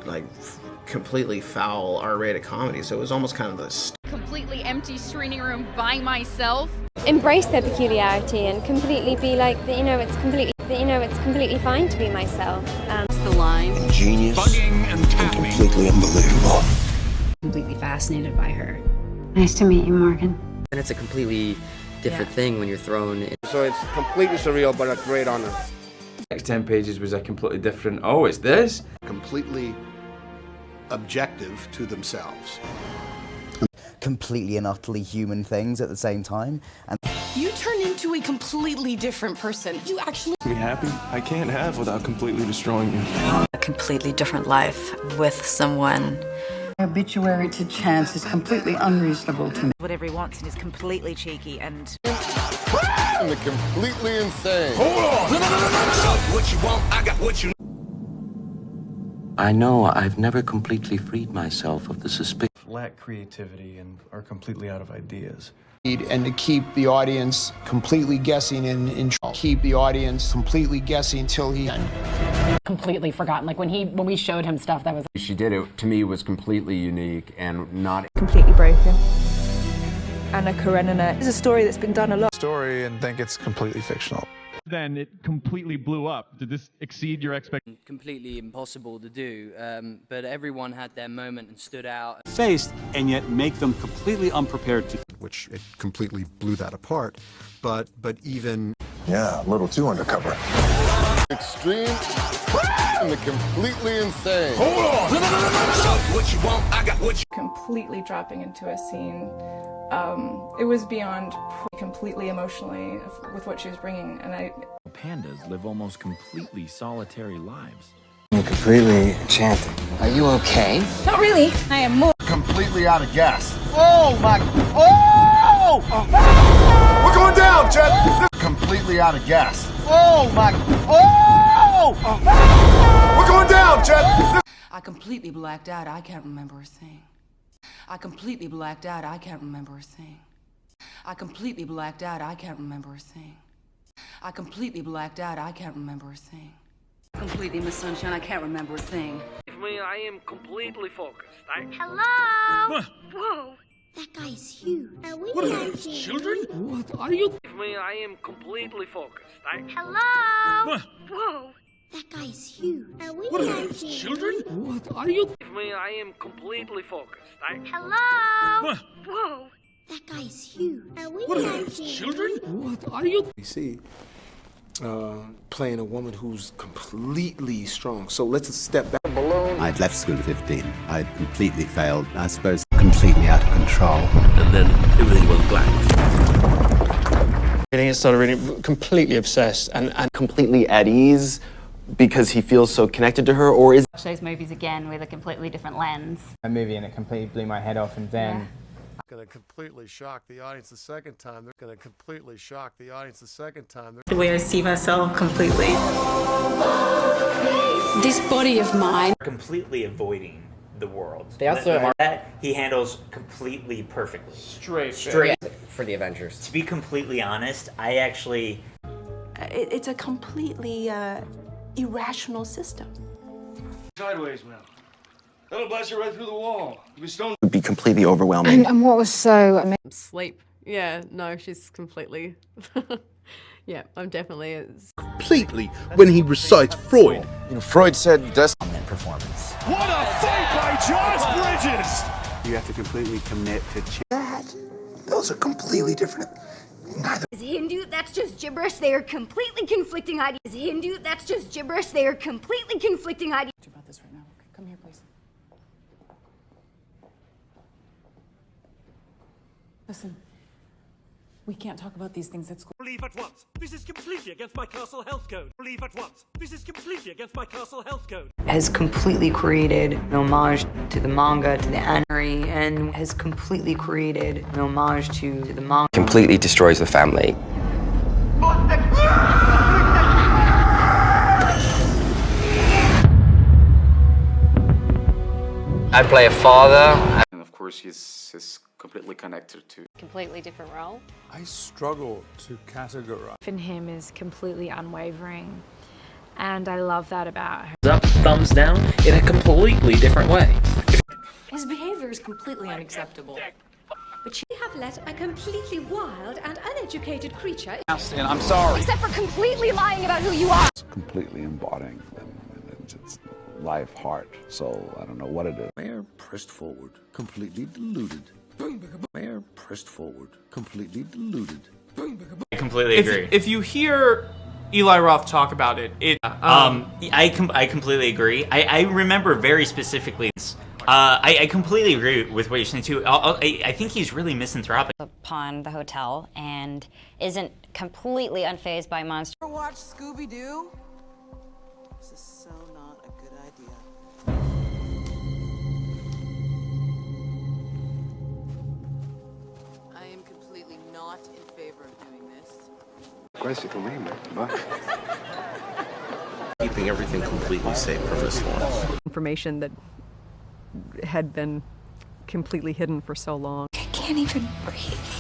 like completely foul R-rated comedy, so it was almost kind of this completely empty screening room by myself. Embrace their peculiarity and completely be like, it's completely fine to be myself. That's the line. Ingenious, bugging and tapping. completely unbelievable. Completely fascinated by her. Nice to meet you, Morgan. And it's a completely different thing when you're thrown in. So it's completely surreal, but a great honor. Next 10 pages was a completely different, oh, it's this? Completely objective to themselves. Completely and utterly human things at the same time. And you turn into a completely different person. You actually be happy. I can't have without completely destroying you. A completely different life with someone. Obituary to chance is completely unreasonable to me. Whatever he wants and is completely cheeky and completely insane. Hold on! No. What you want, I got what you. I know I've never completely freed myself of the suspicion. Lack creativity and are completely out of ideas. And to keep the audience completely guessing keep the audience completely guessing till he completely forgotten. Like when we showed him stuff that was she did it to me was completely unique and not completely broken. Anna Karenina is a story that's been done a lot. Story and think it's completely fictional. Then it completely blew up. Did this exceed your expectations? Completely impossible to do, but everyone had their moment and stood out. Faced and yet make them completely unprepared to. Which it completely blew that apart, but even yeah, a little too undercover. Extreme and the completely insane. Hold on! No. What you want, I got what you. Completely dropping into a scene. It was beyond completely emotionally with what she was bringing, and Pandas live almost completely solitary lives. Completely enchanting. Are you okay? not really. I am more Completely out of gas. Oh my! Oh! We're going down, Judd. Completely out of gas. Oh my! Oh! We're going down, Judd. I completely blacked out. I can't remember a thing. I completely blacked out. I can't remember a thing. I completely blacked out. I can't remember a thing. I completely blacked out. I can't remember a thing. completely Miss Sunshine. I can't remember a thing. I am completely focused. Hello? Whoa. That guy's huge. Are we children? What are you? I am completely focused. Hello? Whoa. That guy's huge. Are we children? What are you? I am completely focused. Hello? Whoa. That guy's huge. Are we children? What are you? You see, playing a woman who's completely strong. So let's step back. I'd left school at 15. I'd completely failed. I suppose completely out of control. And then everything went black. Reading it, started reading, completely obsessed and completely at ease because he feels so connected to her, or is watch those movies again with a completely different lens. A movie and it completely blew my head off, and then going to completely shock the audience the second time. They're going to completely shock the audience the second time. The way I see myself completely. This body of mine. Completely avoiding the world. They also that he handles completely perfectly. Straight for the Avengers. To be completely honest, I actually. It's a completely irrational system. Sideways, man. That'll blast you right through the wall. It would be completely overwhelming. And what was so amazing? Sleep. Yeah, no, she's completely. Yeah, I'm definitely. Completely when he recites Freud. You know, Freud said that's on that performance. What a fight by Josh Bridges! You have to completely commit to. Those are completely different. Neither. Is Hindu? That's just gibberish. They are completely conflicting ideas. Is Hindu? That's just gibberish. They are completely conflicting ideas. About this right now. Okay, come here, please. Listen, we can't talk about these things at school. Leave at once. This is completely against my castle health code. Leave at once. This is completely against my castle health code. Has completely created an homage to the manga, to the anime, and has completely created an homage to the manga. Completely destroys the family. I play a father. And of course he's completely connected to. Completely different role. I struggle to categorize. In him is completely unwavering, and I love that about her. Up, thumbs down in a completely different way. His behavior is completely unacceptable. But you have let a completely wild and uneducated creature. And I'm sorry. Except for completely lying about who you are. It's completely embodying them. It's life, heart, soul. I don't know what it is. Mayor pressed forward, completely deluded. Mayor pressed forward, completely deluded. I completely agree. If you hear Eli Roth talk about it, I completely agree. I remember very specifically. I completely agree with what you're saying too. I think he's really misanthropic. Upon the hotel and isn't completely unfazed by monsters. Ever watch Scooby-Doo? This is so not a good idea. I am completely not in favor of doing this. Questo conmigo, va? Keeping everything completely safe from Miss Lawrence. Information that had been completely hidden for so long. I can't even breathe.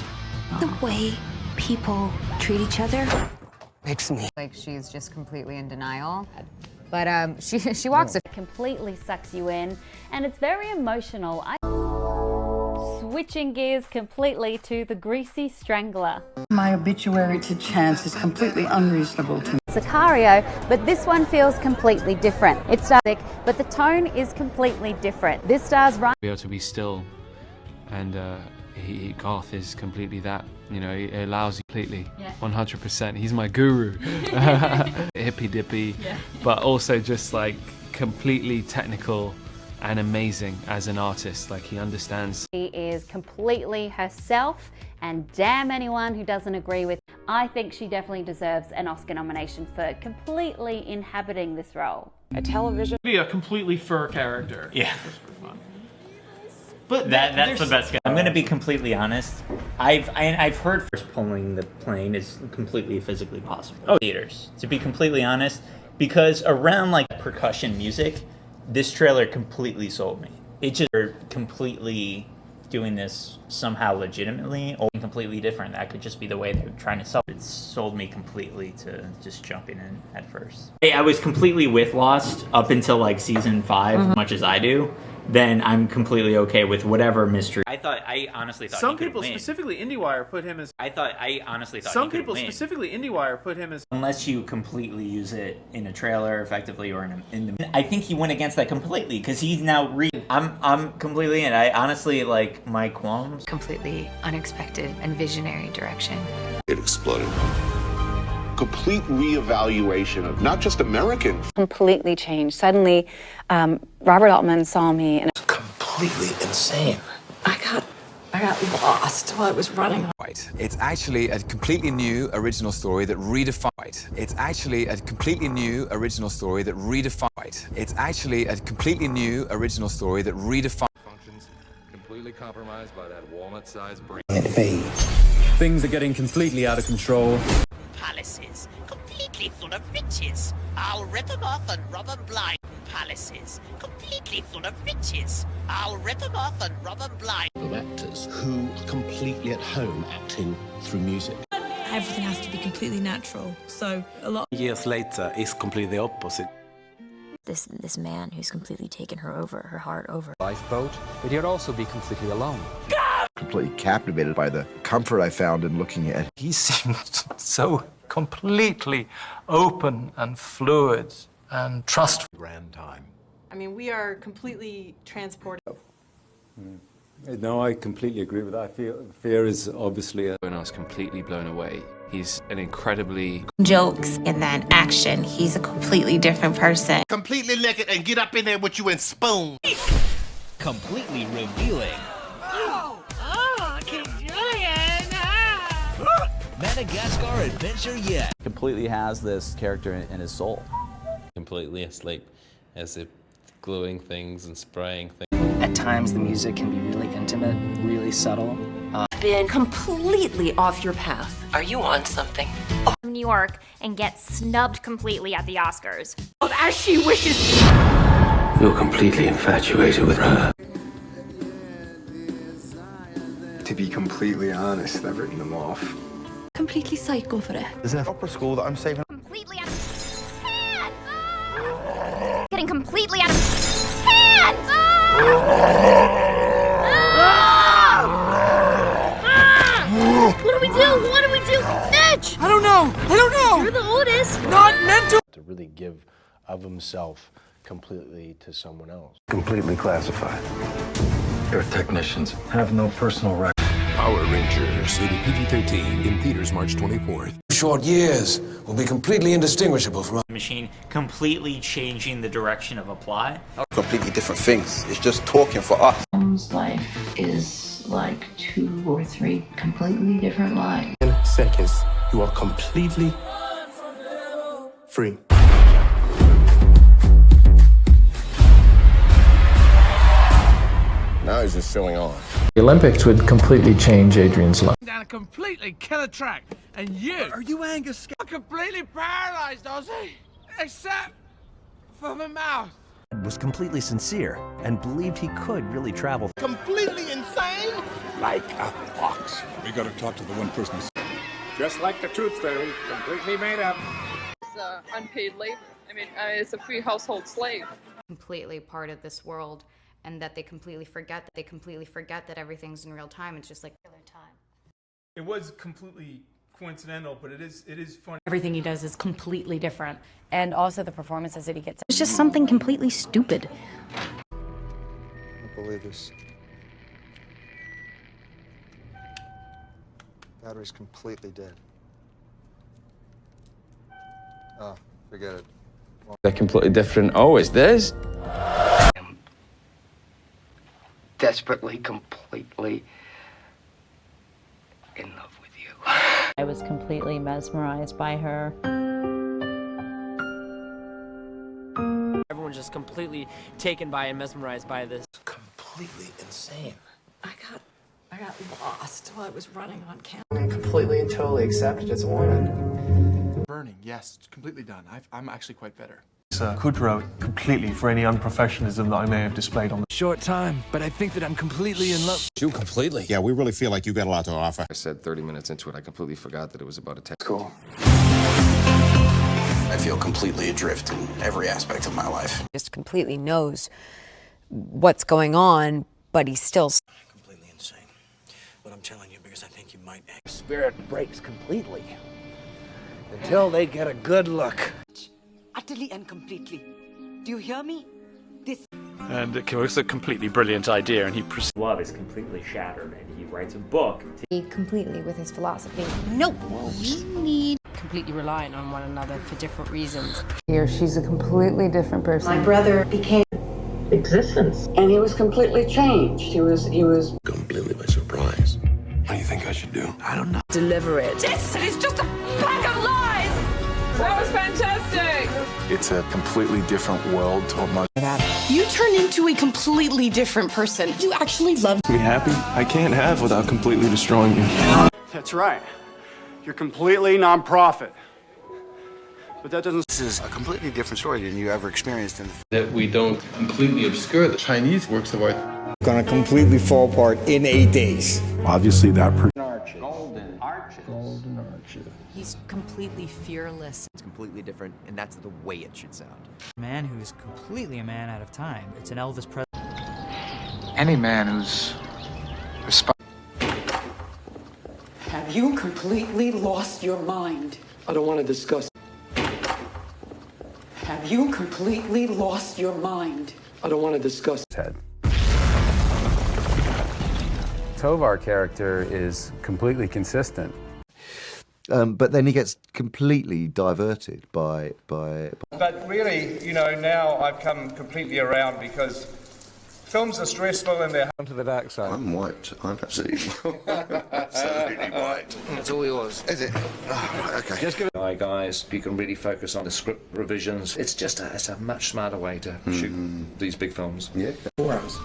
The way people treat each other makes me like she's just completely in denial. But she walks it completely sucks you in, and it's very emotional. Switching gears completely to the Greasy Strangler. My obituary to chance is completely unreasonable to me. Sicario, but this one feels completely different. It's static, but the tone is completely different. This stars Ryan. Be able to be still, and Garth is completely that. You know, it allows you completely, 100%. He's my guru. Hippy dippy, but also just like completely technical and amazing as an artist. Like he understands. She is completely herself, and damn anyone who doesn't agree with. I think she definitely deserves an Oscar nomination for completely inhabiting this role. A television. Be a completely fur character. Yeah. Just for fun. But that's the best guy. I'm gonna be completely honest. I've heard first pulling the plane is completely physically possible. Oh, theaters. To be completely honest, because around like percussion music, this trailer completely sold me. It just completely doing this somehow legitimately or completely different. That could just be the way they're trying to sell it. It sold me completely to just jumping in at first. I was completely with Lost up until like season 5, as much as I do. Then I'm completely okay with whatever mystery. I honestly thought some people, specifically IndieWire, put him as. I honestly thought some people, specifically IndieWire, put him as. Unless you completely use it in a trailer, effectively, or in the. I think he went against that completely because he's now I'm completely in. I honestly like my qualms. Completely unexpected and visionary direction. It exploded. Complete reevaluation of not just American. Completely changed. Suddenly, Robert Altman saw me and Completely insane. I got lost while I was running. It's actually a completely new original story that redefined. It's actually a completely new original story that redefined. It's actually a completely new original story that redefined. Functions completely compromised by that walnut-sized brain. It fades. Things are getting completely out of control. Palaces, completely full of riches. I'll rip them off and rob them blind. Palaces, completely full of riches. I'll rip them off and rob them blind. Of actors who are completely at home acting through music. Everything has to be completely natural. So a lot. Years later, it's completely the opposite. This man who's completely taken her heart over. Lifeboat, but you'd also be completely alone. Completely captivated by the comfort I found in looking at. He seemed so completely open and fluid and trustful. Grand time. I mean, we are completely transported. No, I completely agree with that. Fear is obviously When I was completely blown away. He's an incredibly Jokes and then action. He's a completely different person. Completely naked and get up in there with you and spoon. Completely revealing. King Julian! Madagascar adventure yet. Completely has this character in his soul. Completely asleep, as if gluing things and spraying things. At times, the music can be really intimate, really subtle. Been completely off your path. Are you on something? New York and get snubbed completely at the Oscars. As she wishes. You're completely infatuated with her. To be completely honest, I've written them off. Completely psycho for it. There's an opera school that I'm saving. Completely out of getting completely completely out of hand! What do we do? What do we do? Mitch! I don't know! You're the oldest. Not meant to! To really give of himself completely to someone else. Completely classified. Your technicians have no personal record. Power Rangers, rated PG-13, in theaters March 24th. Short years will be completely indistinguishable from The machine completely changing the direction of a plot. completely different things. It's just talking for us. Life is like 2 or 3 completely different lives. In seconds, you are completely free. Now he's just showing off. The Olympics would completely change Adrian's life. Down a completely killer track, and you... Are you Angus? I'm completely paralyzed, Ozzy! Except for my mouth. Was completely sincere and believed he could really travel. Completely insane? Like a fox. We gotta talk to the one person. Just like the Tooth Fairy, completely made up. It's unpaid labor. I mean, it's a free household slave. Completely part of this world, and that they completely forget that everything's in real time. It's just like regular time. It was completely coincidental, but it is funny. Everything he does is completely different. And also the performances that he gets. It's just something completely stupid. I don't believe this. Battery's completely dead. Oh, forget it. They're completely different. Oh, it's this? Desperately, completely in love with you. I was completely mesmerized by her. Everyone's just completely taken by and mesmerized by this. Completely insane. I got lost while I was running on camera. I completely and totally accept it as a woman. Burning, yes, it's completely done. I'm actually quite better. Kudrow completely for any unprofessionalism that I may have displayed on the Short time, but I think that I'm completely in love. You completely? Yeah, we really feel like you got a lot to offer. I said 30 minutes into it, I completely forgot that it was about a text. Cool. I feel completely adrift in every aspect of my life. Just completely knows what's going on, but he's still Completely insane. But I'm telling you because I think you might. Spirit breaks completely until they get a good look. Utterly and completely. Do you hear me? This. And it was a completely brilliant idea, and he love is completely shattered, and he writes a book. completely with his philosophy. No, we need Completely reliant on one another for different reasons. Here, she's a completely different person. My brother became existence, and he was completely changed. He was Completely by surprise. What do you think I should do? I don't know. Deliver it. This is just a pack of lies. That was fantastic! It's a completely different world to my. You turn into a completely different person. You actually love me happy. I can't have without completely destroying you. That's right. You're completely non-profit. But that doesn't. This is a completely different story than you ever experienced in the. That we don't completely obscure the Chinese works of art. Gonna completely fall apart in 8 days. Obviously, that person. golden arches. Golden arches. He's completely fearless. It's completely different, and that's the way it should sound. A man who's completely a man out of time. It's an Elvis Presley. Any man who's Have you completely lost your mind? I don't want to discuss. Have you completely lost your mind? I don't want to discuss. Ted. Tovar character is completely consistent. But then he gets completely diverted by. But really, you know, now I've come completely around because films are stressful and they're. Onto the dark side. I'm wiped. I'm absolutely wiped. That's all yours. Is it? Oh, okay. Just give it. Hi guys, you can really focus on the script revisions. It's just it's a much smarter way to shoot these big films. Yeah. Forearms.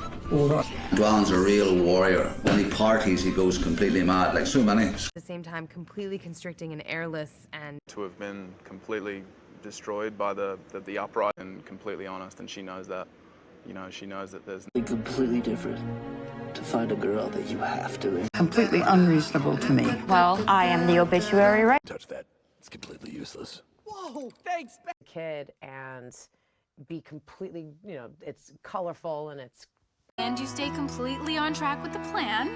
Dwan's a real warrior. When he parties, he goes completely mad, like so many. At the same time, completely constricting and airless and... To have been completely destroyed by the upright and completely honest, and she knows that. You know, she knows that there's... Completely different. To find a girl that you have to... Completely unreasonable to me. Well, I am the obituary, right? Touch that. It's completely useless. Whoa, thanks. Kid, and be completely, you know, it's colorful and it's... And you stay completely on track with the plan.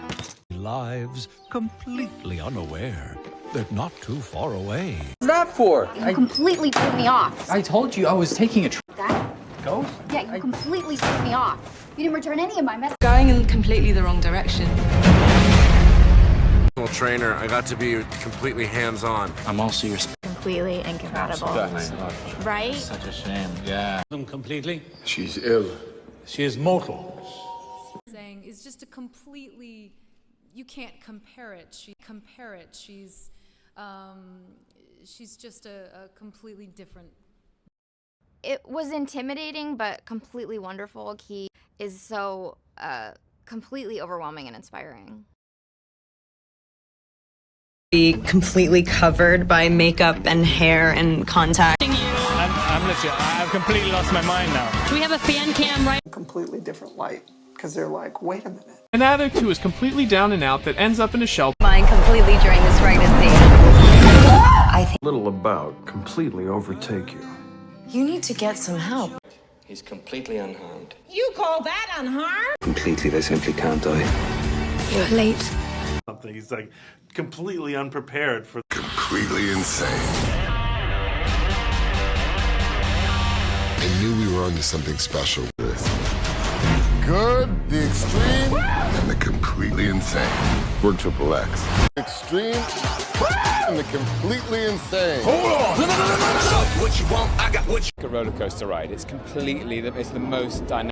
Lives completely unaware. They're not too far away. What's that for? You completely threw me off. I told you I was taking a trip. That? Ghost? Yeah, you completely threw me off. You didn't return any of my messages. Going in completely the wrong direction. Trainer, I got to be completely hands-on. I'm also your... Completely incompatible. Right? Such a shame, yeah. Completely? She's ill. She is mortal. Saying is just a completely, you can't compare it. She's just a completely different. It was intimidating, but completely wonderful. He is so completely overwhelming and inspiring. Be completely covered by makeup and hair and contact. I've completely lost my mind now. Do we have a fan cam right? Completely different light, because they're like, wait a minute. An addict who is completely down and out that ends up in a shelter. Mine completely during this pregnancy. I think Little about completely overtake you. You need to get some help. He's completely unharmed. You call that unharmed? Completely, they simply can't die. You're late. Something. He's like completely unprepared for... Completely insane. I knew we were onto something special with this. Good, the extreme, and the completely insane. We're Triple X. Extreme, and the completely insane. Hold on! No. What you want, I got what you... A roller coaster ride. It's completely, it's the most dynamic.